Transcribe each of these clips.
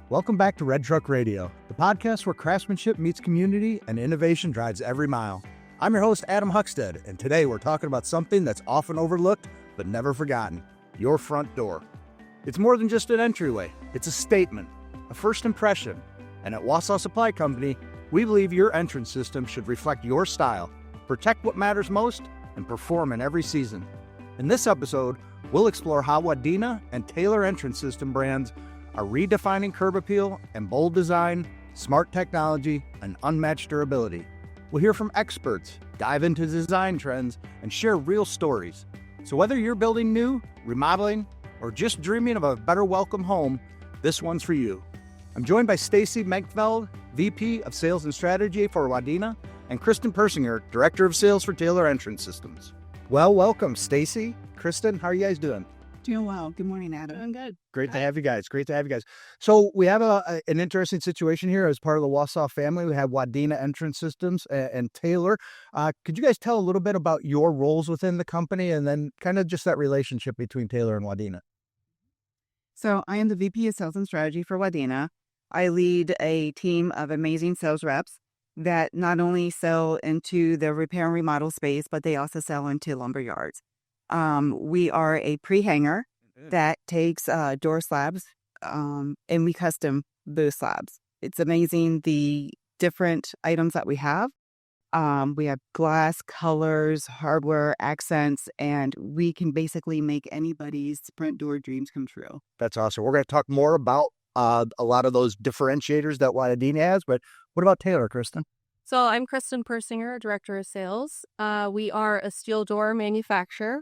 Welcome back to Red Truck Radio, the podcast where craftsmanship meets community and innovation drives every mile. I'm your host, Adam Hueckstaedt, and today we're talking about something that's often overlooked but never forgotten, your front door. It's more than just an entryway. It's a statement, a first impression. And at Wausau Supply Company, we believe your entrance system should reflect your style, protect what matters most, and perform in every season. In this episode, we'll explore how Waudena and Taylor entrance system brands are redefining curb appeal and bold design, smart technology, and unmatched durability. We'll hear from experts, dive into design trends, and share real stories. So whether you're building new, remodeling, or just dreaming of a better welcome home, this one's for you. I'm joined by Stacey Menkveld, VP of Sales and Strategy for Waudena, and Kristen Persinger, Director of Sales for Taylor Entrance Systems. Well, welcome, Stacey. Kristen, how are you guys doing? Doing well. Good morning, Adam. Doing good. Great to have you guys. So we have an interesting situation here as part of the Wausau family. We have Waudena Entrance Systems and Taylor. Could you guys tell a little bit about your roles within the company and then kind of just that relationship between Taylor and Waudena? So I am the VP of Sales and Strategy for Waudena. I lead a team of amazing sales reps that not only sell into the repair and remodel space, but they also sell into lumber yards. We are a pre-hanger that takes door slabs and we custom those slabs. It's amazing the different items that we have. We have glass, colors, hardware, accents, and we can basically make anybody's front door dreams come true. That's awesome. We're going to talk more about a lot of those differentiators that Waudena has, but what about Taylor, Kristen? So I'm Kristen Persinger, Director of Sales. We are a steel door manufacturer.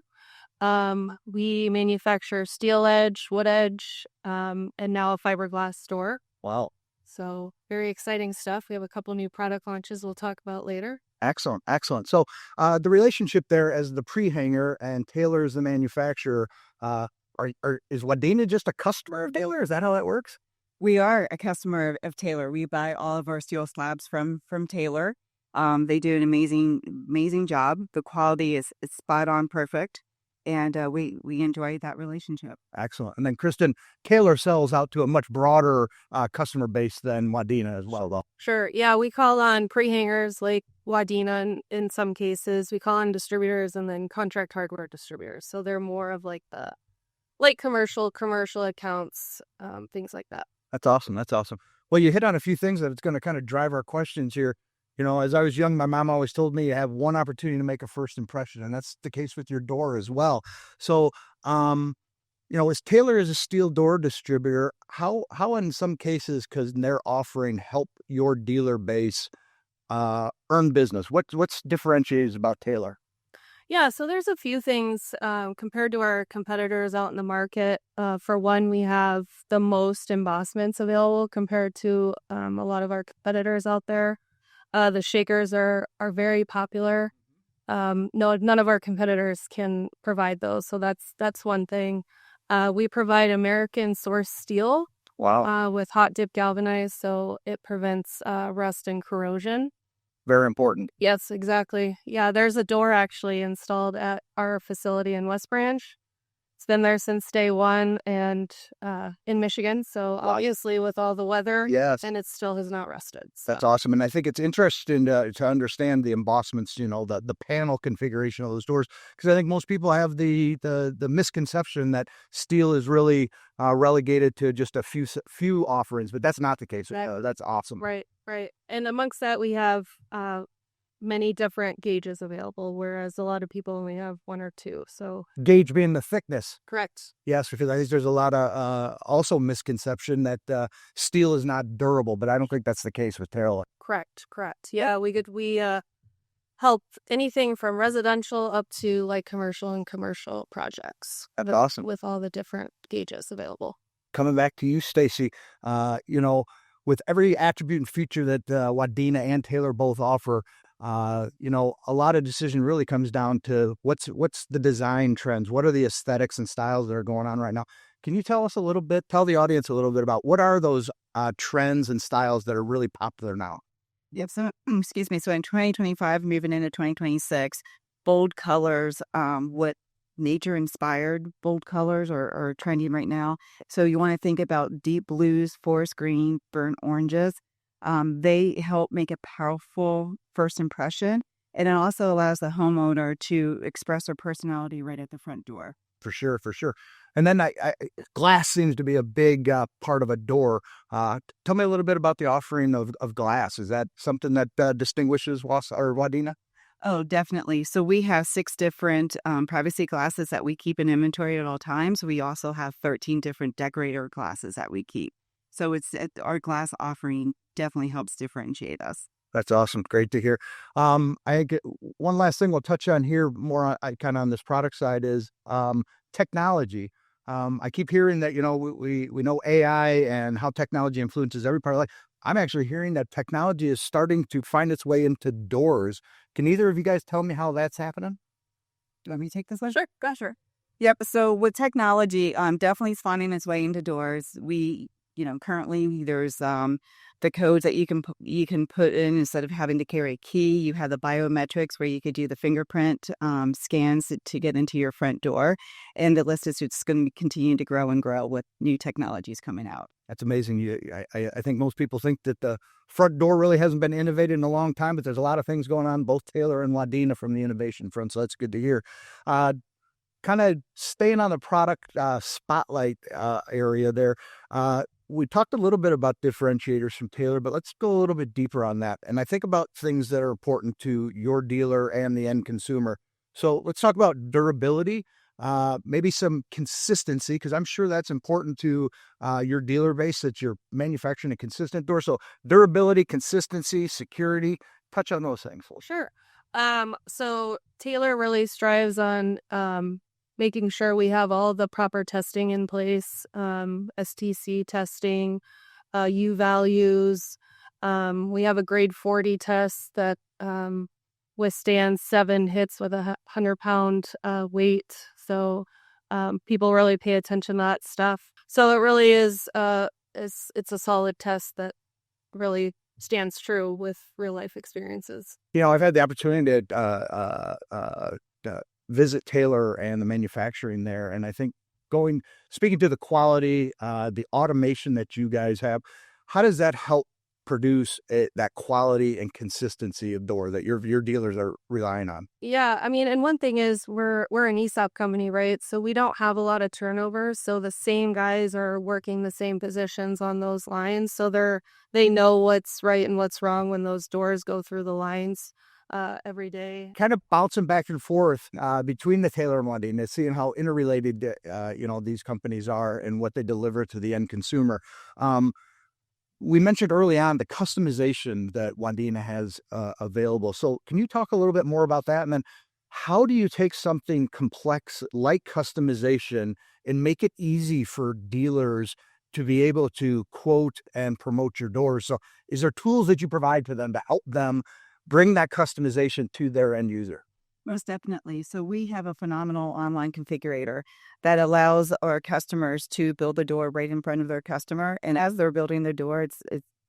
We manufacture steel edge, wood edge, and now a fiberglass door. Wow. So very exciting stuff. We have a couple new product launches we'll talk about later. Excellent. So the relationship there as the pre-hanger and Taylor is the manufacturer, is Waudena just a customer of Taylor? Is that how that works? We are a customer of Taylor. We buy all of our steel slabs from Taylor. They do an amazing job. The quality is spot on perfect. And we enjoy that relationship. Excellent. And then, Kristen, Taylor sells out to a much broader customer base than Waudena as well, though. Sure. Yeah, we call on pre-hangers like Waudena in some cases. We call on distributors and then contract hardware distributors. So they're more of like the commercial accounts, things like that. That's awesome. Well, you hit on a few things that it's going to kind of drive our questions here. You know, as I was young, my mom always told me you have one opportunity to make a first impression, and that's the case with your door as well. So, as Taylor is a steel door distributor, how in some cases, because they're offering help your dealer base earn business? What's differentiated about Taylor? Yeah, so there's a few things compared to our competitors out in the market. For one, we have the most embossments available compared to a lot of our competitors out there. The shakers are very popular. No, none of our competitors can provide those. So that's one thing. We provide American source steel. Wow. With hot dip galvanized, so it prevents rust and corrosion. Very important. Yes, exactly. Yeah, there's a door actually installed at our facility in West Branch. It's been there since day one and in Michigan. So obviously with all the weather, yes, and it still has not rusted. So. That's awesome. And I think it's interesting to understand the embossments, the panel configuration of those doors, because I think most people have the misconception that steel is really relegated to just a few offerings, but that's not the case. That's awesome. Right. And amongst that, we have many different gauges available, whereas a lot of people only have one or two. So gauge being the thickness. Correct. Yes, because I think there's a lot of also misconception that steel is not durable, but I don't think that's the case with Taylor. Correct. Yeah, we help anything from residential up to like commercial projects. That's awesome. With all the different gauges available. Coming back to you, Stacey, with every attribute and feature that Waudena and Taylor both offer, a lot of decision really comes down to what's the design trends, what are the aesthetics and styles that are going on right now. Can you tell the audience a little bit about what are those trends and styles that are really popular now? Yep. So, excuse me. So in 2025, moving into 2026, bold colors, what nature-inspired bold colors are trending right now. So you want to think about deep blues, forest green, burnt oranges. They help make a powerful first impression, and it also allows the homeowner to express their personality right at the front door. For sure, for sure. And then glass seems to be a big part of a door. Tell me a little bit about the offering of glass. Is that something that distinguishes Wausau or Waudena? Oh, definitely. So we have 6 different privacy glasses that we keep in inventory at all times. We also have 13 different decorator glasses that we keep. So our glass offering definitely helps differentiate us. That's awesome. Great to hear. One last thing we'll touch on here more kind of on this product side is technology. I keep hearing that, we know AI and how technology influences every part of life. I'm actually hearing that technology is starting to find its way into doors. Can either of you guys tell me how that's happening? Do you want me to take this one? Sure, go sure. Yep. So with technology, definitely it's finding its way into doors. Currently there's the codes that you can put in instead of having to carry a key. You have the biometrics where you could do the fingerprint scans to get into your front door, and the list is just going to continue to grow and grow with new technologies coming out. That's amazing. I think most people think that the front door really hasn't been innovated in a long time, but there's a lot of things going on, both Taylor and Waudena from the innovation front. So that's good to hear. Kind of staying on the product spotlight area there. We talked a little bit about differentiators from Taylor, but let's go a little bit deeper on that. And I think about things that are important to your dealer and the end consumer. So let's talk about durability, maybe some consistency, because I'm sure that's important to your dealer base, that you're manufacturing a consistent door. So durability, consistency, security, touch on those things. Sure. So Taylor really strives on making sure we have all the proper testing in place, STC testing, U values. We have a grade 40 test that withstands 7 hits with a 100-pound weight. So people really pay attention to that stuff. So it really is, it's a solid test that really stands true with real life experiences. I've had the opportunity to visit Taylor and the manufacturing there. And I think speaking to the quality, the automation that you guys have, how does that help produce that quality and consistency of door that your dealers are relying on? Yeah, I mean, and one thing is we're an ESOP company, right? So we don't have a lot of turnover. So the same guys are working the same positions on those lines. So they know what's right and what's wrong when those doors go through the lines every day. Kind of bouncing back and forth between the Taylor and Waudena, seeing how interrelated these companies are and what they deliver to the end consumer. We mentioned early on the customization that Waudena has available. So can you talk a little bit more about that? And then how do you take something complex like customization and make it easy for dealers to be able to quote and promote your doors? So is there tools that you provide for them to help them bring that customization to their end user? Most definitely. So we have a phenomenal online configurator that allows our customers to build a door right in front of their customer. And as they're building their door, it's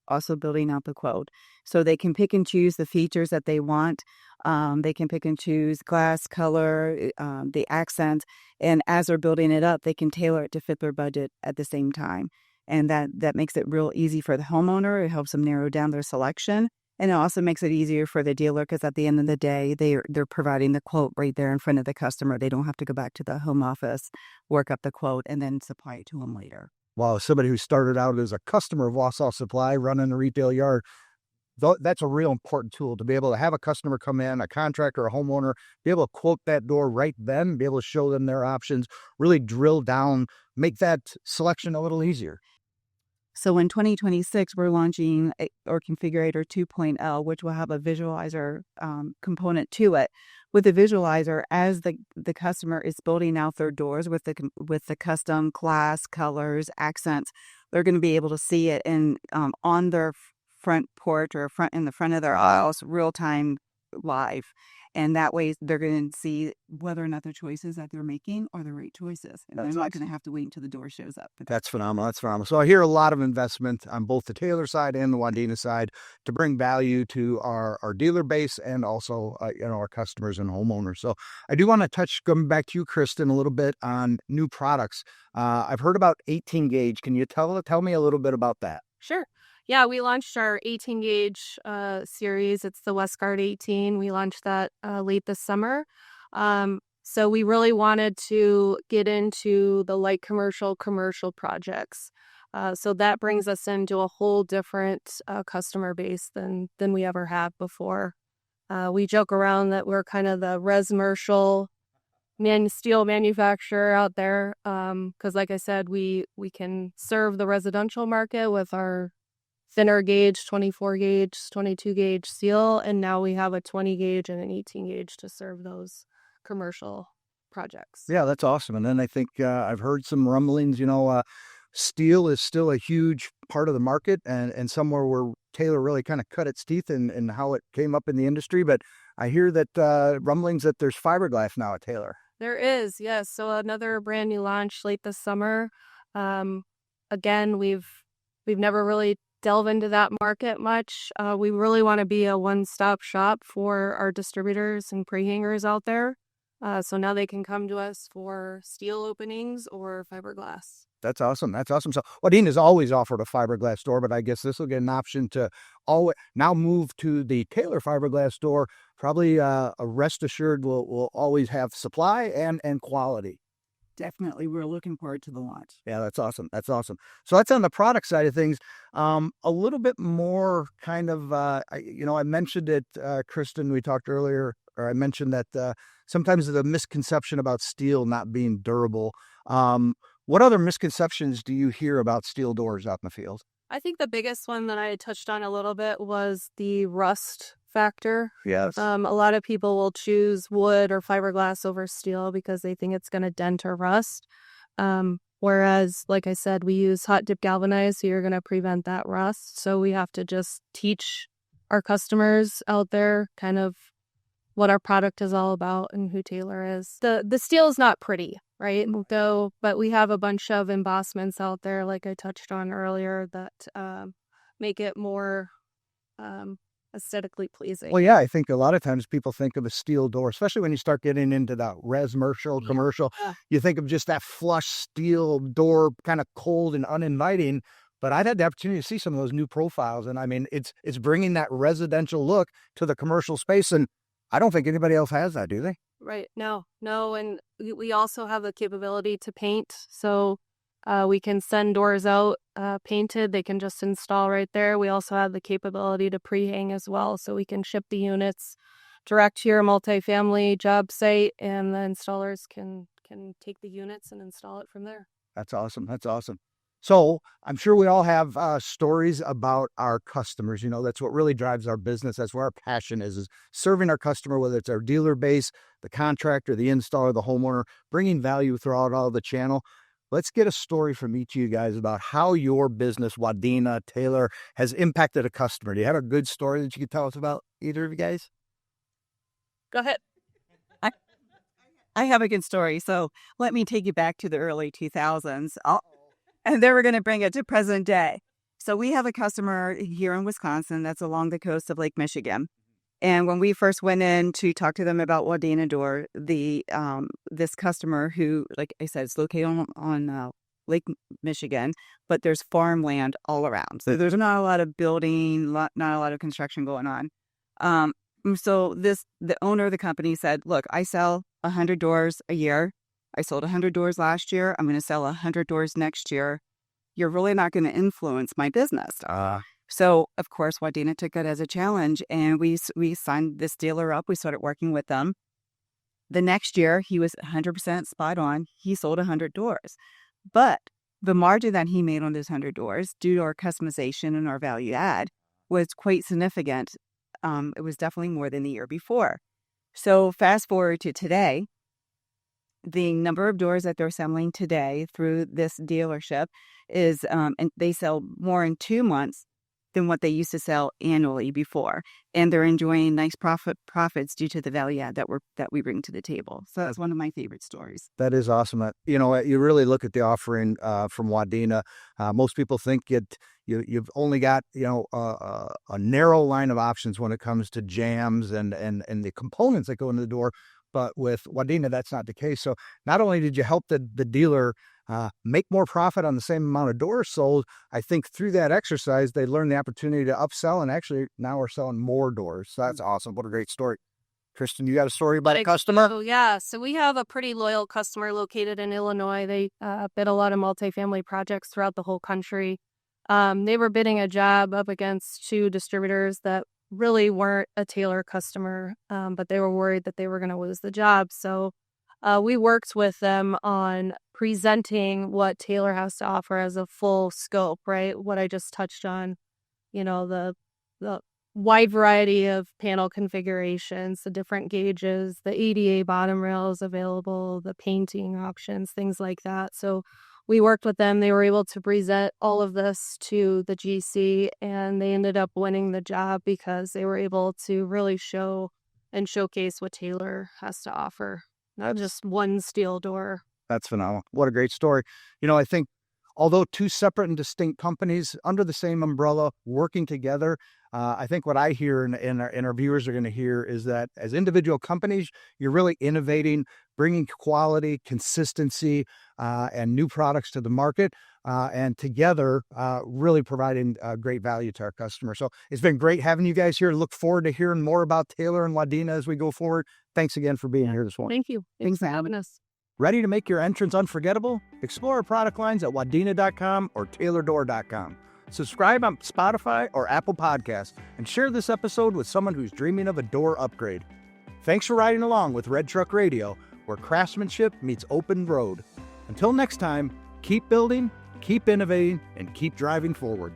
also building out the quote. So they can pick and choose the features that they want. They can pick and choose glass, color, the accent. And as they're building it up, they can tailor it to fit their budget at the same time. And that makes it real easy for the homeowner. It helps them narrow down their selection. And it also makes it easier for the dealer because at the end of the day, they're providing the quote right there in front of the customer. They don't have to go back to the home office, work up the quote, and then supply it to them later. Well, as somebody who started out as a customer of Wausau Supply, running a retail yard, that's a real important tool to be able to have a customer come in, a contractor, a homeowner, be able to quote that door right then, be able to show them their options, really drill down, make that selection a little easier. So in 2026, we're launching our Configurator 2.0, which will have a visualizer component to it. With the visualizer, as the customer is building out their doors with the custom glass, colors, accents, they're going to be able to see it on their front porch or in the front of their aisles, real time, live. And that way they're going to see whether or not the choices that they're making are the right choices. And they're not going to have to wait until the door shows up. That's phenomenal. That's phenomenal. So I hear a lot of investment on both the Taylor side and the Waudena side to bring value to our dealer base and also our customers and homeowners. So I do want to touch, coming back to you, Kristen, a little bit on new products. I've heard about 18 gauge. Can you tell me a little bit about that? Sure. Yeah, we launched our 18 gauge series. It's the Westguard 18. We launched that late this summer. So we really wanted to get into the light commercial projects. So that brings us into a whole different customer base than we ever have before. We joke around that we're kind of the resmercial steel manufacturer out there, because like I said, we can serve the residential market with our thinner gauge, 24 gauge, 22 gauge steel, and now we have a 20 gauge and an 18 gauge to serve those commercial projects. Yeah, that's awesome. And then I think I've heard some rumblings, steel is still a huge part of the market and somewhere where Taylor really kind of cut its teeth in how it came up in the industry. But I hear that rumblings that there's fiberglass now at Taylor. There is, yes. So another brand new launch late this summer. Again, we've never really delved into that market much. We really want to be a one-stop shop for our distributors and pre-hangers out there. So now they can come to us for steel openings or fiberglass. That's awesome. That's awesome. So Waudena's always offered a fiberglass door, but I guess this will get an option to now move to the Taylor fiberglass door. Probably a rest assured will always have supply and quality. Definitely. We're looking forward to the launch. Yeah, that's awesome. That's awesome. So that's on the product side of things. A little bit more kind of, I mentioned it, Kristen, we talked earlier, or I mentioned that sometimes the misconception about steel not being durable. What other misconceptions do you hear about steel doors out in the field? I think the biggest one that I touched on a little bit was the rust factor. Yes. A lot of people will choose wood or fiberglass over steel because they think it's going to dent or rust. Whereas, like I said, we use hot dip galvanized, so you're going to prevent that rust. So we have to just teach our customers out there kind of what our product is all about and who Taylor is. The steel is not pretty, right? But we have a bunch of embossments out there, like I touched on earlier, that make it more aesthetically pleasing. Well, yeah, I think a lot of times people think of a steel door, especially when you start getting into the commercial. You think of just that flush steel door, kind of cold and uninviting. But I've had the opportunity to see some of those new profiles, and I mean, it's bringing that residential look to the commercial space, and I don't think anybody else has that, do they? Right. No. And we also have the capability to paint. So we can send doors out painted. They can just install right there. We also have the capability to pre-hang as well. So we can ship the units direct to your multifamily job site, and the installers can take the units and install it from there. That's awesome. That's awesome. So I'm sure we all have stories about our customers. That's what really drives our business. That's where our passion is serving our customer, whether it's our dealer base, the contractor, the installer, the homeowner, bringing value throughout all the channel. Let's get a story from each of you guys about how your business, Waudena, Taylor, has impacted a customer. Do you have a good story that you could tell us about, either of you guys? Go ahead. I have a good story. So let me take you back to the early 2000s. And then we're going to bring it to present day. So we have a customer here in Wisconsin that's along the coast of Lake Michigan. And when we first went in to talk to them about Waudena door, this customer who, like I said, is located on Lake Michigan, but there's farmland all around. So there's not a lot of building, not a lot of construction going on. So the owner of the company said, look, I sell 100 doors a year. I sold 100 doors last year. I'm going to sell 100 doors next year. You're really not going to influence my business. So, of course, Waudena took it as a challenge, and we signed this dealer up. We started working with them. The next year, he was 100% spot on. He sold 100 doors. But the margin that he made on those 100 doors, due to our customization and our value add, was quite significant. It was definitely more than the year before. So fast forward to today. The number of doors that they're selling today through this dealership is, and they sell more in 2 months than what they used to sell annually before. And they're enjoying nice profits due to the value add that we bring to the table. So that's one of my favorite stories. That is awesome. You really look at the offering from Waudena. Most people think you've only got a narrow line of options when it comes to jams and the components that go into the door. But with Waudena, that's not the case. So not only did you help the dealer make more profit on the same amount of doors sold, I think through that exercise, they learned the opportunity to upsell, and actually now we're selling more doors. So that's awesome. What a great story. Kristen, you got a story about a customer? Oh, yeah. So we have a pretty loyal customer located in Illinois. They bid a lot of multifamily projects throughout the whole country. They were bidding a job up against 2 distributors that really weren't a Taylor customer, but they were worried that they were going to lose the job. So we worked with them on presenting what Taylor has to offer as a full scope, right? What I just touched on, the wide variety of panel configurations, the different gauges, the ADA bottom rails available, the painting options, things like that. So we worked with them. They were able to present all of this to the GC, and they ended up winning the job because they were able to really show and showcase what Taylor has to offer, not just one steel door. That's phenomenal. What a great story. I think although 2 separate and distinct companies under the same umbrella working together, I think what I hear and our viewers are going to hear is that as individual companies, you're really innovating, bringing quality, consistency, and new products to the market, and together really providing great value to our customers. So it's been great having you guys here. Look forward to hearing more about Taylor and Waudena as we go forward. Thanks again for being here this morning. Thank you. Thanks for having us. Ready to make your entrance unforgettable? Explore our product lines at waudena.com or taylordoor.com. Subscribe on Spotify or Apple Podcasts and share this episode with someone who's dreaming of a door upgrade. Thanks for riding along with Red Truck Radio, where craftsmanship meets open road. Until next time, keep building, keep innovating, and keep driving forward.